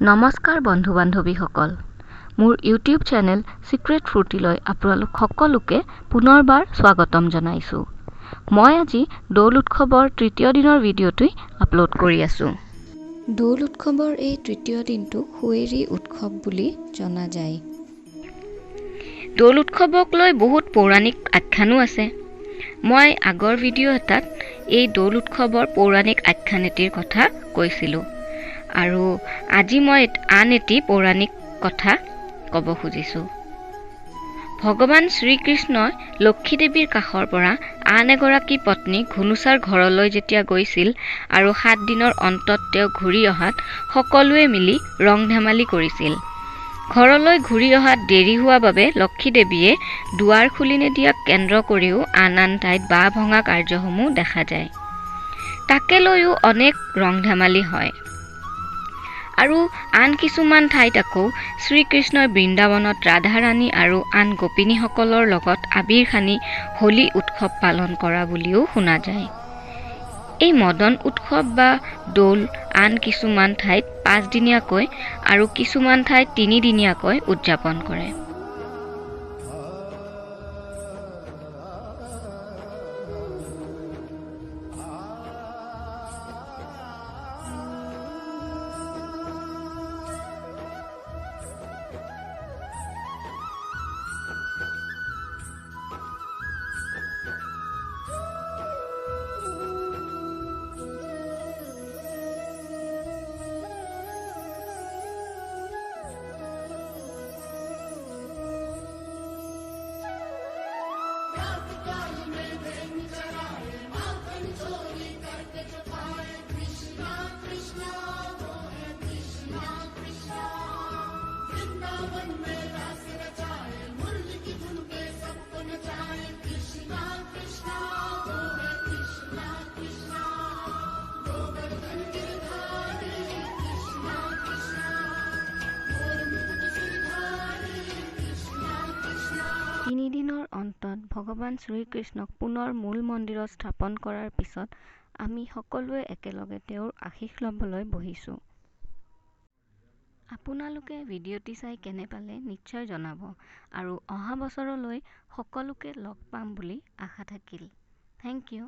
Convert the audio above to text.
নমস্কাৰ বন্ধু বান্ধৱীসকল, মোৰ ইউটিউব চেনেল চিক্ৰেট ফ্ৰুটিলৈ আপোনালোক সকলোকে পুনৰবাৰ স্বাগতম জনাইছোঁ। মই আজি দৌল উৎসৱৰ তৃতীয় দিনৰ ভিডিঅ'টো আপলোড কৰি আছোঁ। দৌল উৎসৱৰ এই তৃতীয় দিনটো সুঁৱেৰী উৎসৱ বুলি জনা যায়। দৌল উৎসৱক লৈ বহুত পৌৰাণিক আখ্যানো আছে। মই আগৰ ভিডিঅ' এটাত এই দৌল উৎসৱৰ পৌৰাণিক আখ্যানেতিৰ কথা কৈছিলোঁ। আৰু আজি মই আন এটি পৌৰাণিক কথা ক'ব খুজিছোঁ। ভগৱান শ্ৰীকৃষ্ণই লক্ষী দেৱীৰ কাষৰ পৰা আন এগৰাকী পত্নী ঘুনুচাৰ ঘৰলৈ যেতিয়া গৈছিল আৰু 7 দিনৰ অন্তত তেওঁ ঘূৰি অহাত সকলোৱে মিলি ৰং ধেমালি কৰিছিল। ঘৰলৈ ঘূৰি অহাত দেৰি হোৱা বাবে লক্ষী দেৱীয়ে দুৱাৰ খুলি নিদিয়াক কেন্দ্ৰ কৰিও আন ঠাইত বাঁহ ভঙা কাৰ্যসমূহ দেখা যায়। তাকে লৈও অনেক ৰং ধেমালি হয়। আৰু আন কিছুমান ঠাইত আকৌ শ্ৰীকৃষ্ণই বৃন্দাবনত ৰাধাৰাণী আৰু আন গোপিনীসকলৰ লগত আবিৰ সানি হোলী উৎসৱ পালন কৰা বুলিও শুনা যায়। এই মদন উৎসৱ বা দৌল আন কিছুমান ঠাইত 5 দিনীয়াকৈ আৰু কিছুমান ঠাইত 3 দিনীয়াকৈ উদযাপন কৰে। তিনিদিনৰ অন্তত ভগৱান শ্ৰীকৃষ্ণক পুনৰ মূল মন্দিৰত স্থাপন কৰাৰ পিছত আমি সকলোৱে একেলগে তেওঁৰ আশীষ ল'বলৈ বহিছোঁ। আপোনালোকে ভিডিঅ'টি চাই কেনে পালে নিশ্চয় জনাব আৰু অহা বছৰলৈ সকলোকে লগ পাম বুলি আশা থাকিল। Thank U.